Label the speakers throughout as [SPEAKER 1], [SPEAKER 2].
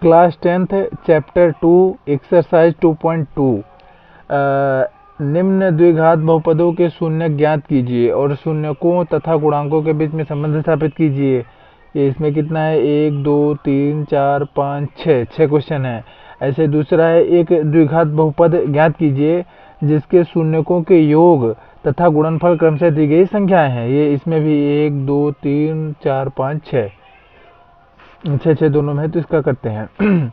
[SPEAKER 1] Class 10th chapter 2 exercise 2.2 निम्न द्विघात बहुपदों के शून्य ज्ञात कीजिए और शून्यकों तथा गुणांकों के बीच में संबंध स्थापित कीजिए। ये इसमें कितना है 1 2 3 4 5 6 क्वेश्चन है। ऐसे दूसरा है एक द्विघात बहुपद ज्ञात कीजिए जिसके शून्यकों के योग तथा गुणनफल क्रमशः दी गई संख्याएं हैं। ये इसमें भी 1 2 3 4 5 6 दोनों में है, तो इसका करते हैं।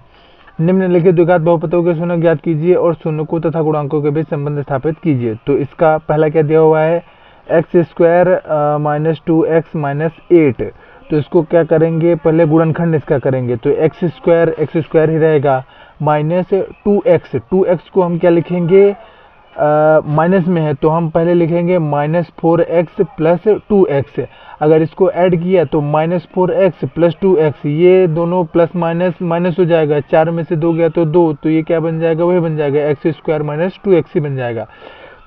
[SPEAKER 1] निम्नलिखित द्विघात बहुपदों के शून्य ज्ञात कीजिए और शून्यकों तथा गुणांकों के बीच संबंध स्थापित कीजिए। तो इसका पहला क्या दिया हुआ है x² - 2x - 8। तो इसको क्या करेंगे, पहले गुणनखंड इसका करेंगे, तो x² ही रहेगा माइनस 2x को हम क्या लिखेंगे, माइनस में है तो हम पहले लिखेंगे -4x + 2x। अगर इसको ऐड किया तो -4x + 2x, ये दोनों प्लस माइनस माइनस हो जाएगा, 4 में से 2 गया तो 2, तो ये क्या बन जाएगा, वही बन जाएगा x² - 2x ही बन जाएगा।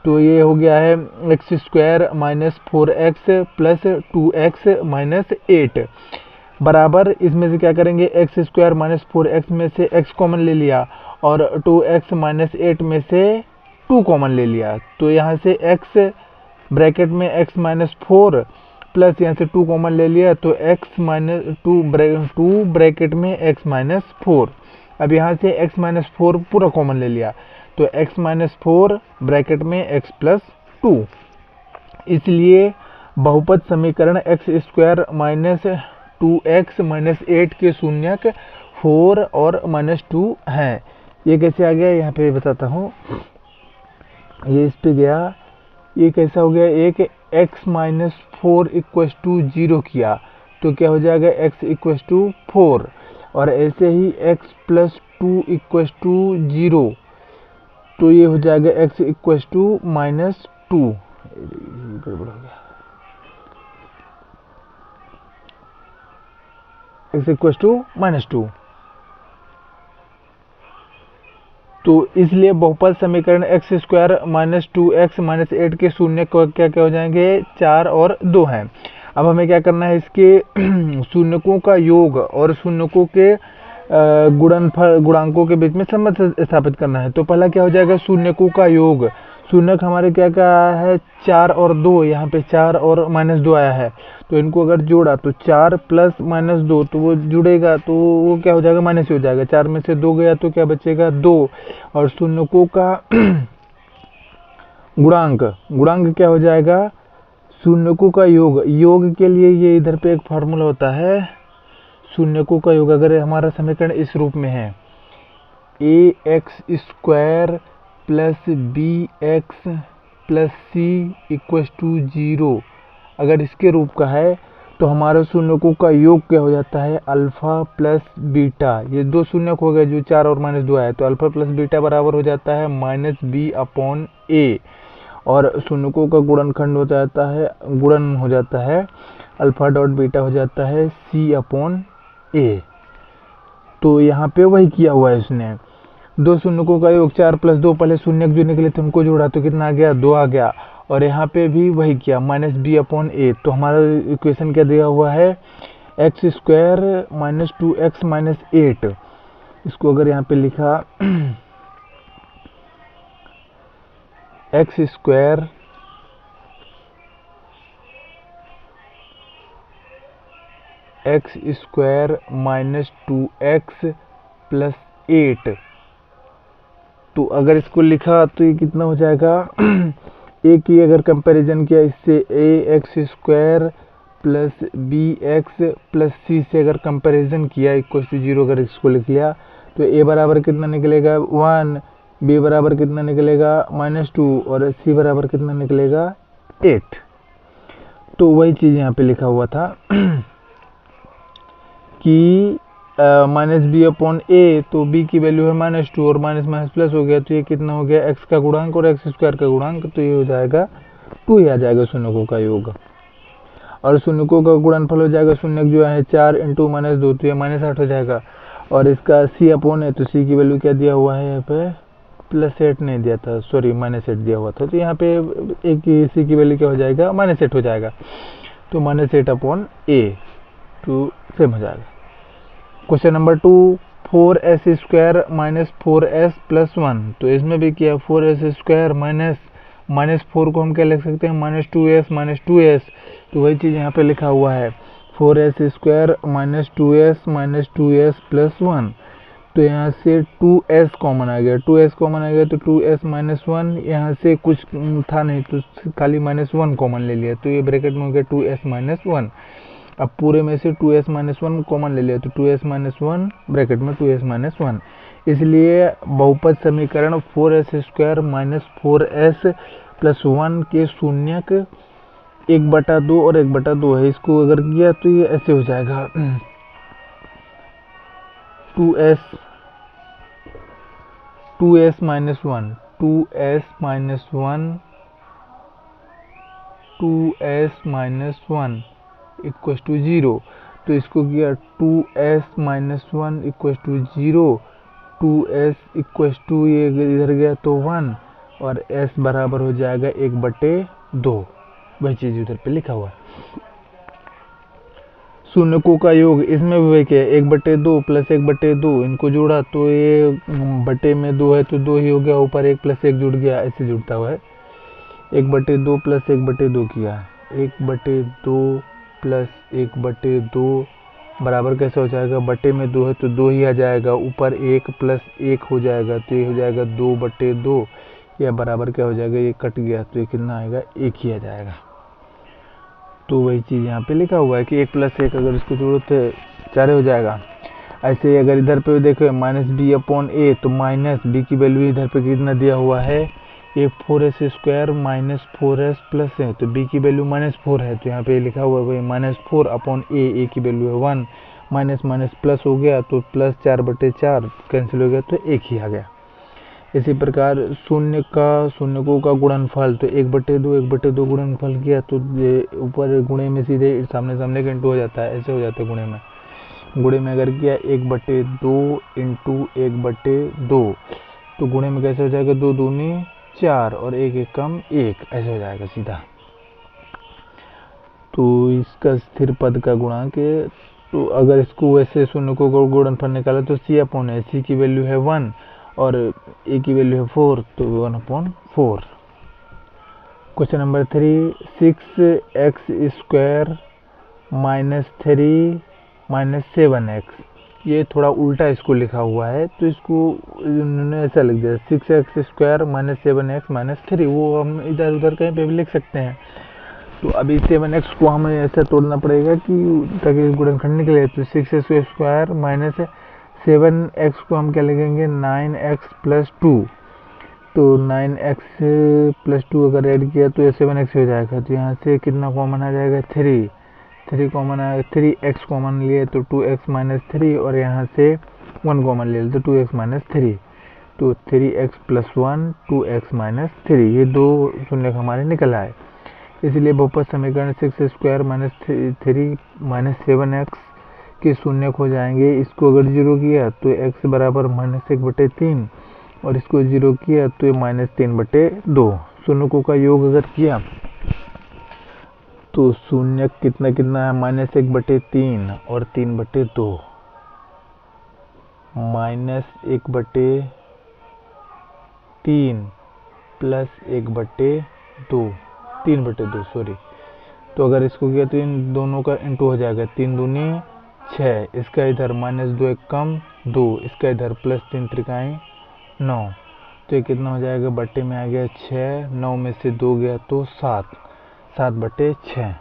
[SPEAKER 1] तो ये हो गया है x² - 4x + 2x - 8 बराबर, इसमें से क्या करेंगे x² - 4x में से x कॉमन ले लिया और 2x - 8 में से 2 कॉमन ले लिया। तो यहाँ से x ब्रैकेट में x - 4 प्लस यहाँ से 2 कॉमन ले लिया तो x - 2 ब्रैकेट में x - 4। अब यहाँ से x - 4 पूरा कॉमन ले लिया तो x - 4 ब्रैकेट में x + 2। इसलिए बहुपद समीकरण x² - 2x - 8 के शून्यक 4 और -2 हैं। ये कैसे आ गया यहाँ पे बताता हूँ। ये इस पे गया, ये कैसा हो गया, एक x - 4 = 0 किया तो क्या हो जाएगा x = 4, और ऐसे ही x + 2 = 0 तो ये हो जाएगा x = -2। गड़बड़ हो गया, x = -2। तो इसलिए बहुपद समीकरण x² - 2x - 8 के शून्य क्या हो जाएंगे, 4 और 2 हैं। अब हमें क्या करना है, इसके शून्यकों का योग और शून्यकों के गुणांकों के बीच में संबंध स्थापित करना है। तो पहला क्या हो जाएगा, शून्यकों का योग। शून्यक हमारे क्या है 4 और 2, यहाँ पे 4 और -2 आया है, तो इनको अगर जोड़ा तो 4 + -2 तो वो जुड़ेगा, तो वो क्या हो जाएगा, माइनस हो जाएगा। 4 में से 2 गया तो क्या बचेगा, 2। और शून्यकों का गुणांक क्या हो जाएगा, शून्यकों का योग के लिए ये इधर पे एक फार्मूला होता है शून्यकों का योग। अगर हमारा समीकरण इस रूप में है ax² + bx + c = 0, अगर इसके रूप का है तो हमारे शून्यकों का योग क्या हो जाता है, अल्फा + बीटा। ये दो शून्यक हो गए जो 4 और -2 आए, तो अल्फा + बीटा बराबर हो जाता है -b/a, और शून्यकों का गुणन हो जाता है अल्फा डॉट बीटा हो जाता है c/a। तो यहाँ पे वही किया हुआ है इसने, दो शून्यकों का योग 4 + 2, पहले शून्यक जो निकले थे उनको जोड़ा तो कितना आ गया, 2 आ गया, और यहाँ पे भी वही किया -b/a। तो हमारा इक्वेशन क्या दिया हुआ है, x² - 2x - 8। इसको अगर यहाँ पे लिखा x² - 2x + 8, तो अगर इसको लिखा तो ये कितना हो जाएगा एक की अगर कंपैरिजन किया इससे ax² + bx + c से अगर कंपैरिजन किया = 0, अगर इसको लिख लिया तो a बराबर कितना निकलेगा 1, b बराबर कितना निकलेगा -2 और c बराबर कितना निकलेगा 8। तो वही चीज़ यहाँ पे लिखा हुआ था कि -b/a, तो b की वैल्यू है -2 और माइनस प्लस हो गया, तो ये कितना हो गया, x का गुणांक और x² का गुणांक, तो ये हो जाएगा 2 ही आ जाएगा शून्यकों का योग। और शून्यकों का गुणनफल हो जाएगा, शून्यक जो है 4 × -2 तो ये -8 हो जाएगा, और इसका c/a, तो c की वैल्यू क्या दिया हुआ है यहाँ पे, +8 नहीं दिया था, सॉरी -8 दिया हुआ था, तो यहाँ पे एक c की वैल्यू क्या हो जाएगा, -8 हो जाएगा, तो -8/a, तो सेम हो जाएगा। Question number 2, 4s² minus 4s plus 1। तो इसमें भी किया 4s² माइनस 4 को हम क्या लिख सकते हैं, -2s माइनस 2s। तो वही चीज़ यहाँ पे लिखा हुआ है 4s² माइनस 2s प्लस 1। तो यहाँ से 2s कॉमन आ गया, 2s कॉमन आ गया तो 2s माइनस 1, यहाँ से कुछ था नहीं तो खाली -1 कॉमन ले लिया, तो ये ब्रैकेट में हो गया 2s माइनस 1। अब पूरे में से 2s माइनस 1 कॉमन ले लिया तो 2s माइनस 1 ब्रैकेट में 2s माइनस 1। इसलिए बहुपद समीकरण 4s² माइनस 4s प्लस 1 के शून्यक 1/2 और 1/2 है। इसको अगर किया तो ये ऐसे हो जाएगा 2s minus 1 2s minus 1 equal to 0। तो इसको किया 2s minus 1 equal to 0, 2s equal to ये इधर गया तो 1 और s बराबर हो जाएगा 1/2। वही चीज़ उधर पे लिखा हुआ है। शून्यकों का योग इसमें भी वही क्या है 1/2 प्लस 1/2, इनको जोड़ा तो ये बटे में 2 है तो 2 ही हो गया, ऊपर 1 प्लस 1 जुड़ गया, ऐसे जुड़ता हुआ है। 1/2 प्लस 1/2 किया, 1/2 प्लस 1/2 बराबर कैसे हो जाएगा, बटे में 2 है तो 2 ही आ जाएगा, ऊपर 1 प्लस 1 हो जाएगा तो ये हो जाएगा 2/2, या बराबर क्या हो जाएगा, ये कट गया तो ये कितना आएगा, 1 ही आ जाएगा। तो वही चीज़ यहाँ पे लिखा हुआ है कि 1 प्लस 1 अगर इसको जोड़ो तो 4 हो जाएगा। ऐसे ही अगर इधर पे देखो -b/a तो माइनस b की वैल्यू इधर पे कितना दिया हुआ है, ये 4s² माइनस 4s प्लस है तो b की वैल्यू -4 है, तो यहाँ पे लिखा हुआ है -4/a, a की वैल्यू है 1, माइनस माइनस प्लस हो गया तो प्लस 4/4 कैंसिल हो गया तो 1 ही आ गया। इसी प्रकार शून्यकों का गुणनफल तो 1/2 गुणनफल किया तो ऊपर गुणे में सीधे सामने सामने का इंटू हो जाता है, ऐसे हो जाता है गुणे में अगर किया 1/2 इंटू 1/2 तो गुणे में कैसे हो जाएगा, 2 दूनी 4 और 1 1 कम 1, ऐसे हो जाएगा सीधा। तो इसका स्थिर पद का गुणांक है, तो अगर इसको वैसे शून्यकों का गुणनफल निकाला तो c/है, c की वैल्यू है 1 और a की वैल्यू है 4 तो 1/4। Question number 3, 6x² minus 3 minus 7x, ये थोड़ा उल्टा इसको लिखा हुआ है तो इसको इन्होंने ऐसा लिख दिया 6x² माइनस 7x माइनस 3, वो हम इधर उधर कहीं पे भी लिख सकते हैं। तो अभी 7x को हमें ऐसा तोड़ना पड़ेगा कि ताकि गुणनखंड निकले, तो 6x² माइनस 7x को हम क्या लिखेंगे 9x प्लस 2, तो 9x प्लस 2 अगर ऐड किया तो ये 7x हो जाएगा, तो यहाँ से कितना कॉमन आ जाएगा 3 कॉमन आएगा, 3x कॉमन लिए तो 2x माइनस 3 और यहाँ से 1 कॉमन ले तो 2x माइनस 3, तो 3x प्लस 1 2x माइनस 3, ये दो शून्य हमारे निकल आए। इसलिए बहुपद समीकरण 6x² माइनस 3 माइनस 7x के शून्य हो जाएंगे। इसको अगर 0 किया तो x बराबर -1/3 और इसको 0 किया तो ये -3/2। शून्यकों का योग अगर किया तो शून्य कितना है -1/3 और 3/2, -1/3 प्लस 1/2 3/2 सॉरी। तो अगर इसको किया तो इन दोनों का इंटू हो जाएगा, 3 दूनी 6, इसका इधर -2 1 कम 2, इसका इधर +3 त्रिकाएँ 9, तो ये कितना हो जाएगा, बट्टे में आ गया 6, 9 में से 2 गया तो 7, 7/6।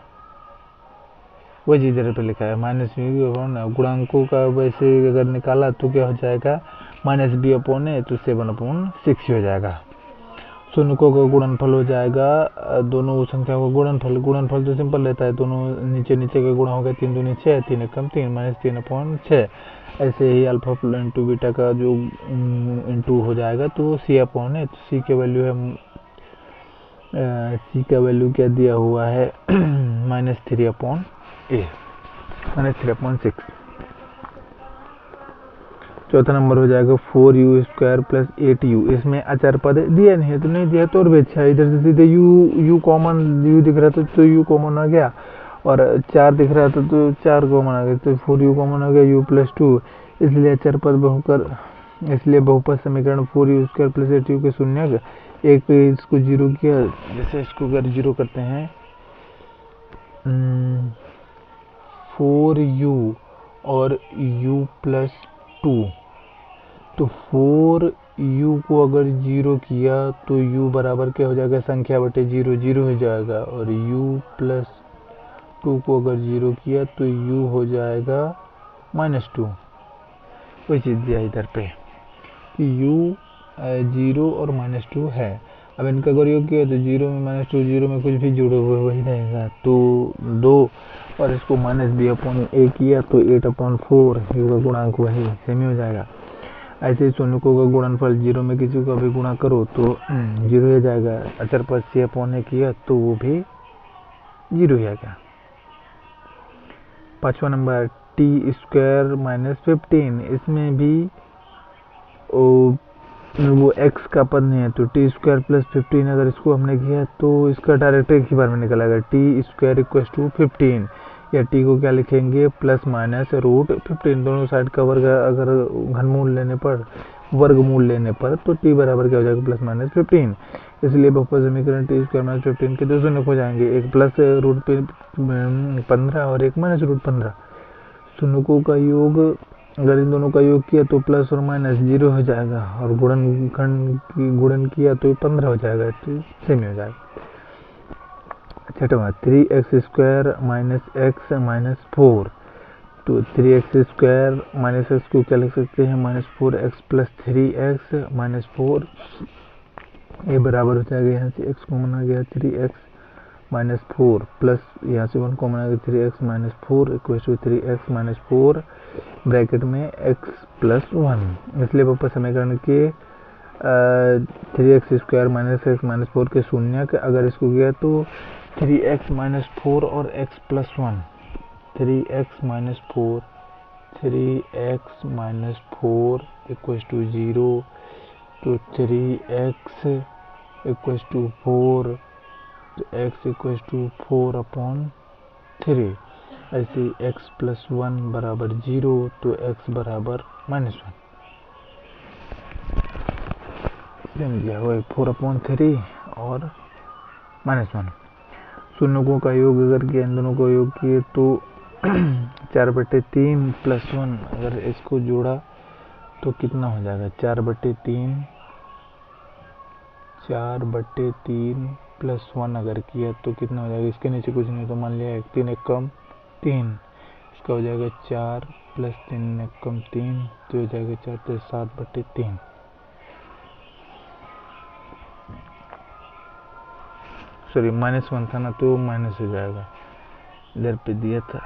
[SPEAKER 1] वही चीज़ इधर पे लिखा है माइनस गुणांकों का वैसे अगर निकाला तो क्या हो जाएगा -b/a तो 7/6 हो जाएगा। शून्यकों का गुणनफल हो जाएगा, दोनों संख्याओं का गुणनफल तो सिंपल रहता है, दोनों नीचे का गुणा हो गया 3 दूनी 6, 3 कम 3 -3/6। ऐसे ही अल्फा इंटू बीटा का जो इंटू हो जाएगा तो c/है, तो c की वैल्यू है c का वैल्यू क्या दिया हुआ है -3/a -3/6। चौथा नंबर हो जाएगा 4u² प्लस 8u, इसमें अचर पद दिया नहीं है तो नहीं दिया तो और भी अच्छा है, इधर से सीधे u कॉमन, u दिख रहा था तो u कॉमन आ गया और 4 दिख रहा था तो 4 कॉमन आ गया, तो 4u कॉमन आ गया, u प्लस 2, इसलिए बहुपद समीकरण 4u² प्लस 8u के शून्य एक पे इसको जीरो किया, जैसे इसको अगर जीरो करते हैं 4u और u प्लस 2, तो 4u को अगर जीरो किया तो u बराबर क्या हो जाएगा, संख्या बटे जीरो, जीरो हो जाएगा। और u प्लस 2 को अगर जीरो किया तो u हो जाएगा -2। वही चीज़ दिया इधर पे कि u 0 और -2 है। अब इनका अगर योग किया तो 0 में -2, 0 में कुछ भी जुड़े हुए वही रहेगा, तो 2, और इसको -b/a किया तो 8/4 u का गुणांक वही सेम हो जाएगा। ऐसे शून्यकों का गुणनफल 0 में किसी का भी गुणा करो तो 0 हो जाएगा। अचर पद c/a किया तो वो भी 0 हो जाएगा। 5वां नंबर t² - 15, इसमें भी वो x का पद नहीं है, तो t² + 15 अगर इसको हमने किया तो इसका डायरेक्ट एक ही बार में निकल आएगा, t² = 15, या t को क्या लिखेंगे +-√15, दोनों साइड का वर्ग अगर घनमूल लेने पर, वर्गमूल लेने पर, तो t बराबर क्या हो जाएगा +-15। इसलिए बहुपद समीकरण t² - 15 के दो शून्य हो जाएंगे, एक +√15 और एक -√15। शून्यकों का योग अगर इन दोनों का योग किया तो प्लस और माइनस 0 हो जाएगा, और गुणन किया तो 15 हो जाएगा, तो सेम हो जाएगा। छठवां 3x² - x - 4, तो 3x² - x को क्या लिख सकते हैं -4x + 3x - 4, ये बराबर हो जाएगा, यहाँ से x कॉमन आ गया 3x - 4 प्लस यहाँ से 1 कॉमन आ गया 3x - 4 = 3x - 4 ब्रैकेट में x + 1। इसलिए बहुपद समीकरण के 3x² - x - 4 के शून्यक अगर इसको किया तो 3x - 4 और x + 1, 3x - 4 = 0, तो 3x = 4, तो x = 4/3। ऐसे x + 1 बराबर 0, तो x बराबर -1 दिया हुआ है, 4/3 और -1। शून्यकों का योग अगर किया, इन दोनों को योग किए तो 4/3 + 1, अगर इसको जोड़ा तो कितना हो जाएगा 4/3 + 1 अगर किया तो कितना हो जाएगा, इसके नीचे कुछ नहीं तो मान लिया 3 1 कम 3, इसका हो जाएगा 4 + 3 1 कम 3, तो हो जाएगा 4 + 7/3। सॉरी -1 था ना, तो माइनस हो जाएगा, इधर पे दिया था।